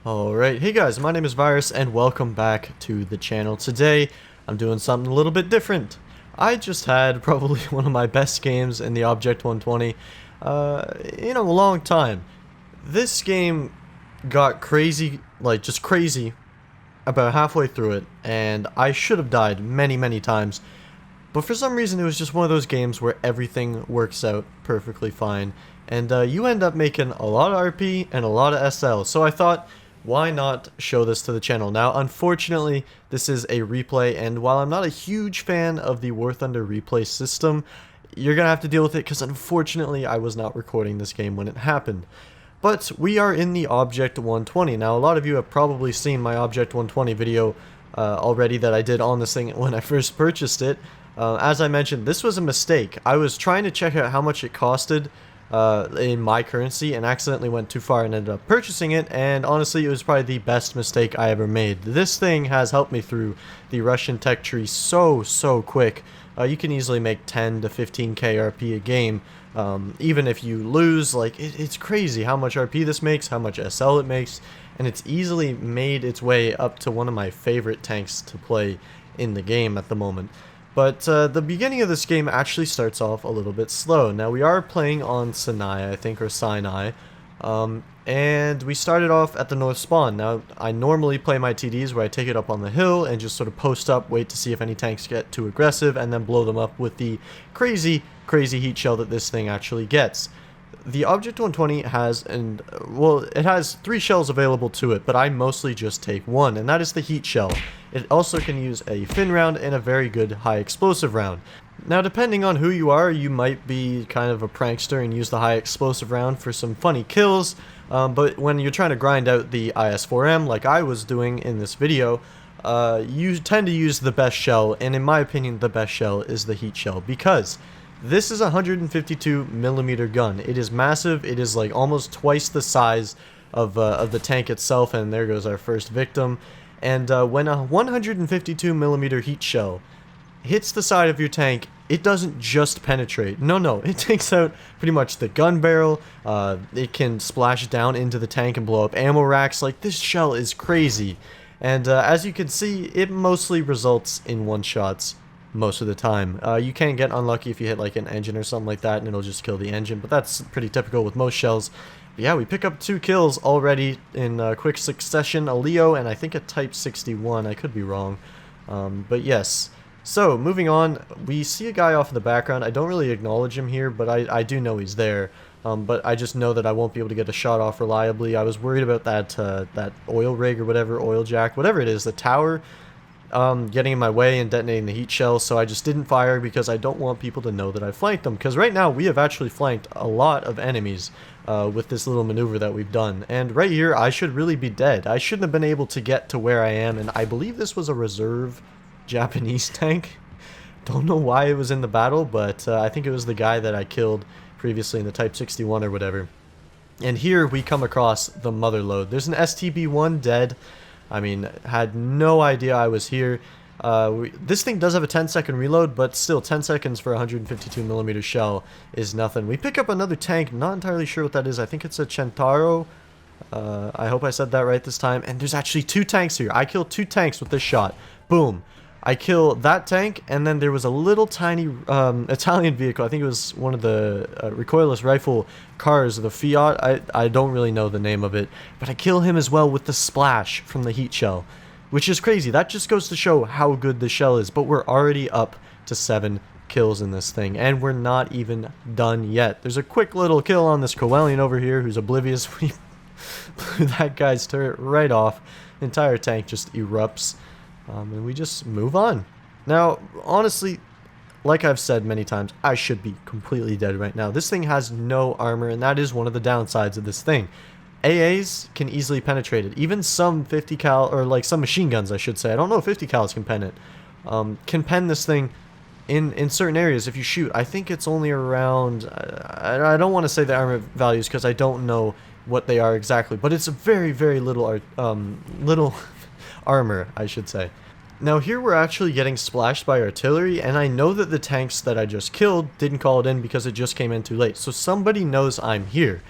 Alright, hey guys, my name is Virus and welcome back to the channel. Today, I'm doing something a little bit different. I just had probably one of my best games in the Object 120 in a long time. This game got crazy, just crazy, about halfway through it, and I should have died many times. But for some reason, it was just one of those games where everything works out perfectly fine. And you end up making a lot of RP and a lot of SL. So I thought, why not show this to the channel? Now, unfortunately, this is a replay, and while I'm not a huge fan of the warthunder replay system, you're gonna have to deal with it because unfortunately I was not recording this game when it happened. But we are in the Object 120. Now, a lot of you have probably seen my Object 120 video already that I did on this thing when I first purchased it. As I mentioned, this was a mistake. I was trying to check out how much it costed in my currency and accidentally went too far and ended up purchasing it, and honestly it was probably the best mistake I ever made. This thing has helped me through the Russian tech tree so quick. You can easily make 10 to 15k RP a game, even if you lose. It's crazy how much RP this makes, how much SL it makes, and it's easily made its way up to one of my favorite tanks to play in the game at the moment. But the beginning of this game actually starts off a little bit slow. Now, we are playing on Sinai, I think, or Sinai, and we started off at the north spawn. Now, I normally play my TDs where I take it up on the hill and just sort of post up, wait to see if any tanks get too aggressive, and then blow them up with the crazy heat shell that this thing actually gets. The Object 120 has, it has 3 shells available to it, but I mostly just take one, and that is the heat shell. It also can use a fin round and a very good high explosive round. Now, depending on who you are, you might be kind of a prankster and use the high explosive round for some funny kills, but when you're trying to grind out the IS-4M like I was doing in this video, you tend to use the best shell, and in my opinion the best shell is the heat shell, because this is a 152mm gun. It is massive. It is like almost twice the size of the tank itself, and there goes our first victim. And when a 152mm heat shell hits the side of your tank, it doesn't just penetrate. No, it takes out pretty much the gun barrel. It can splash down into the tank and blow up ammo racks. Like, this shell is crazy. And as you can see, it mostly results in one-shots most of the time. You can get unlucky if you hit like an engine or something like that, and it'll just kill the engine, but that's pretty typical with most shells. But yeah, we pick up 2 kills already in quick succession, a Leo and I think a Type 61, I could be wrong. But yes. So, moving on, we see a guy off in the background. I don't really acknowledge him here, but I do know he's there. But I just know that I won't be able to get a shot off reliably. I was worried about that oil rig or whatever, oil jack, whatever it is, the tower, getting in my way and detonating the heat shell, so I just didn't fire because I don't want people to know that I flanked them, because right now we have actually flanked a lot of enemies with this little maneuver that we've done, and right here I should really be dead. I shouldn't have been able to get to where I am, and I believe this was a reserve Japanese tank. Don't know why it was in the battle, but I think it was the guy that I killed previously in the Type 61 or whatever. And here we come across the mother load. There's an STB-1 dead. I mean, had no idea I was here. This thing does have a 10-second reload, but still, 10 seconds for a 152mm shell is nothing. We pick up another tank, not entirely sure what that is. I think it's a Centauro. I hope I said that right this time. And there's actually 2 tanks here. I killed 2 tanks with this shot. Boom. I kill that tank, and then there was a little tiny Italian vehicle. I think it was one of the recoilless rifle cars, the Fiat. I don't really know the name of it, but I kill him as well with the splash from the heat shell, which is crazy. That just goes to show how good the shell is, but we're already up to 7 kills in this thing, and we're not even done yet. There's a quick little kill on this Coelian over here who's oblivious. We blew that guy's turret right off. The entire tank just erupts. And we just move on. Now, honestly, like I've said many times, I should be completely dead right now. This thing has no armor, and that is one of the downsides of this thing. AAs can easily penetrate it. Even some 50 cal, or like some machine guns, I should say. I don't know if 50 cals can pen it. Can pen this thing in certain areas if you shoot. I think it's only around, I don't want to say the armor values because I don't know what they are exactly, but it's a very little armor, I should say. Now here we're actually getting splashed by artillery, and I know that the tanks that I just killed didn't call it in because it just came in too late. So somebody knows I'm here.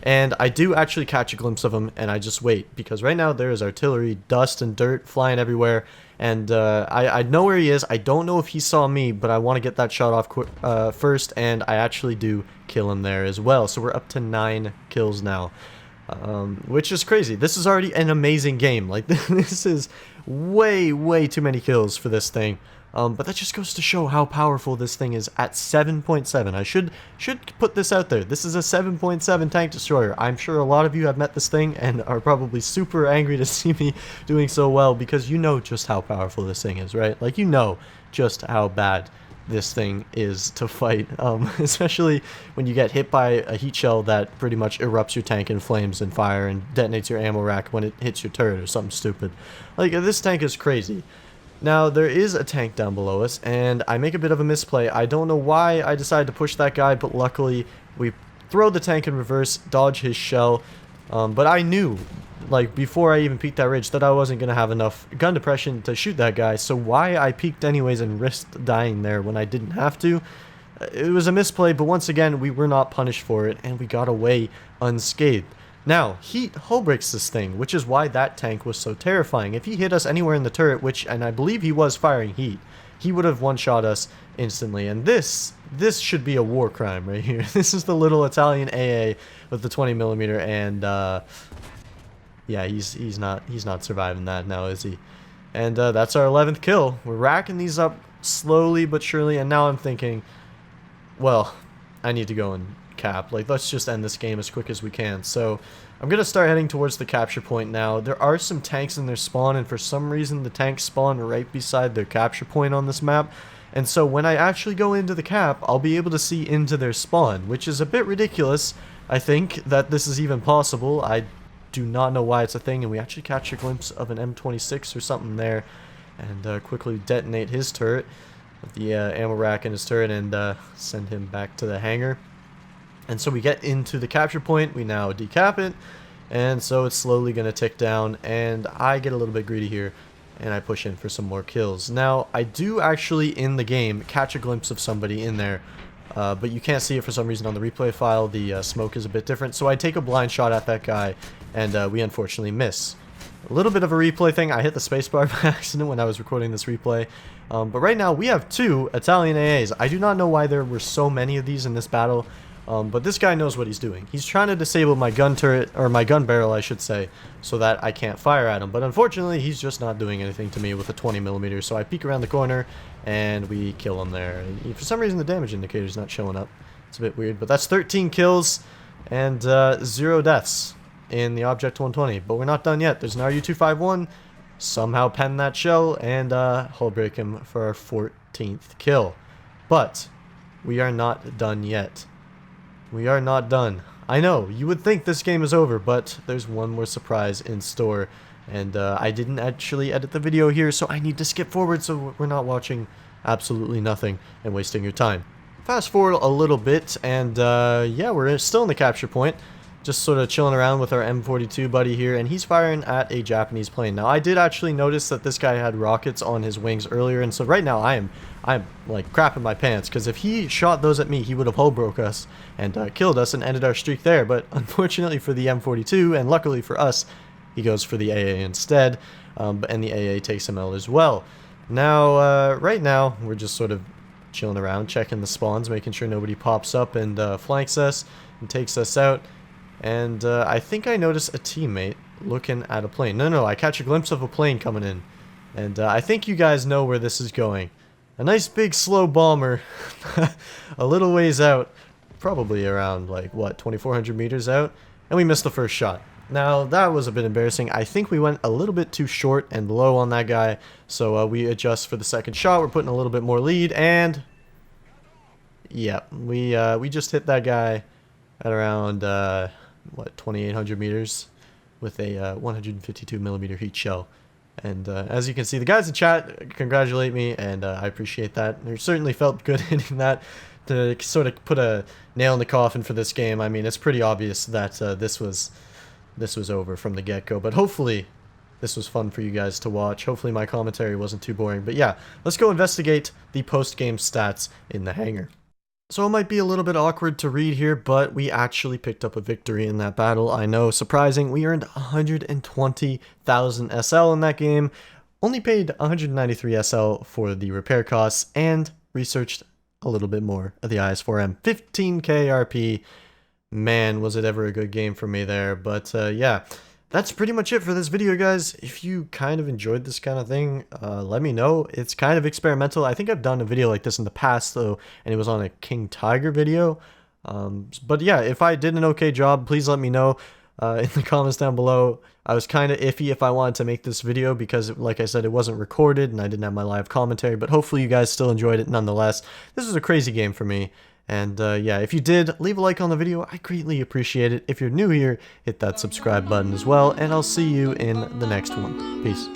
And I do actually catch a glimpse of him, and I just wait, because right now there is artillery, dust, and dirt flying everywhere, and I know where he is. I don't know if he saw me, but I want to get that shot off first, and I actually do kill him there as well. So we're up to 9 kills now, which is crazy. This is already an amazing game. Like, this is way too many kills for this thing. But that just goes to show how powerful this thing is at 7.7. I should put this out there. This is a 7.7 tank destroyer. I'm sure a lot of you have met this thing and are probably super angry to see me doing so well, because you know just how powerful this thing is, right? Like, you know just how bad this thing is to fight, especially when you get hit by a heat shell that pretty much erupts your tank in flames and fire and detonates your ammo rack when it hits your turret or something stupid. Like, this tank is crazy. Now, there is a tank down below us, and I make a bit of a misplay. I don't know why I decided to push that guy, but luckily we throw the tank in reverse, dodge his shell, but I knew, like, before I even peeked that ridge, that I wasn't going to have enough gun depression to shoot that guy, so why I peeked anyways and risked dying there when I didn't have to? It was a misplay, but once again, we were not punished for it, and we got away unscathed. Now, heat hull breaks this thing, which is why that tank was so terrifying. If he hit us anywhere in the turret, and I believe he was firing heat, he would have one-shot us instantly. And this should be a war crime right here. This is the little Italian AA with the 20mm, and yeah, he's not surviving that now, is he? And that's our 11th kill. We're racking these up slowly but surely, and now I'm thinking, well, I need to go and cap. Like, let's just end this game as quick as we can. So I'm gonna start heading towards the capture point now. There are some tanks in their spawn, and for some reason the tanks spawn right beside their capture point on this map, and so when I actually go into the cap, I'll be able to see into their spawn, which is a bit ridiculous. I think that this is even possible. I do not know why it's a thing, and we actually catch a glimpse of an M26 or something there, and quickly detonate his turret with the ammo rack in his turret, and send him back to the hangar. And so we get into the capture point, we now decap it, and so it's slowly going to tick down, and I get a little bit greedy here, and I push in for some more kills. Now, I do actually, in the game, catch a glimpse of somebody in there, but you can't see it for some reason on the replay file. The smoke is a bit different, so I take a blind shot at that guy, and we unfortunately miss. A little bit of a replay thing. I hit the spacebar by accident when I was recording this replay, but right now we have 2 Italian AAs. I do not know why there were so many of these in this battle. But this guy knows what he's doing. He's trying to disable my gun turret, or my gun barrel I should say, so that I can't fire at him. But unfortunately, he's just not doing anything to me with a 20mm, so I peek around the corner, and we kill him there. And for some reason, the damage indicator's not showing up. It's a bit weird, but that's 13 kills, and 0 deaths in the Object 120. But we're not done yet. There's an RU-251, somehow pen that shell, and hull break him for our 14th kill. But we are not done yet. We are not done. I know, you would think this game is over, but there's one more surprise in store. And I didn't actually edit the video here, so I need to skip forward so we're not watching absolutely nothing and wasting your time. Fast forward a little bit, and yeah, we're still in the capture point. Just sort of chilling around with our M42 buddy here, and he's firing at a Japanese plane. Now, I did actually notice that this guy had rockets on his wings earlier, and so right now I'm like crapping my pants, because if he shot those at me, he would have hull broke us and killed us and ended our streak there. But unfortunately for the M42, and luckily for us, he goes for the AA instead, and the AA takes him out as well. Now, right now, we're just sort of chilling around, checking the spawns, making sure nobody pops up and flanks us and takes us out. And I think I noticed a teammate looking at a plane. No, I catch a glimpse of a plane coming in. And I think you guys know where this is going. A nice big slow bomber a little ways out. Probably around, like, what, 2,400 meters out? And we missed the first shot. Now, that was a bit embarrassing. I think we went a little bit too short and low on that guy. So we adjust for the second shot. We're putting a little bit more lead. And, yeah, we just hit that guy at around... what, 2,800 meters with a 152mm heat shell. And as you can see, the guys in chat congratulate me, and I appreciate that. It certainly felt good hitting that to sort of put a nail in the coffin for this game. I mean, it's pretty obvious that this was over from the get-go, but hopefully this was fun for you guys to watch. Hopefully my commentary wasn't too boring. But yeah, let's go investigate the post-game stats in the hangar. So it might be a little bit awkward to read here, but we actually picked up a victory in that battle. I know, surprising. We earned 120,000 SL in that game, only paid 193 SL for the repair costs, and researched a little bit more of the IS-4M. 15k RP. Man, was it ever a good game for me there. But yeah, that's pretty much it for this video, guys. If you kind of enjoyed this kind of thing, let me know. It's kind of experimental. I think I've done a video like this in the past, though, and it was on a King Tiger video. But yeah, if I did an okay job, please let me know in the comments down below. I was kind of iffy if I wanted to make this video because, like I said, it wasn't recorded and I didn't have my live commentary, but hopefully you guys still enjoyed it nonetheless. This was a crazy game for me. And yeah, if you did, leave a like on the video. I greatly appreciate it. If you're new here, hit that subscribe button as well, and I'll see you in the next one. Peace.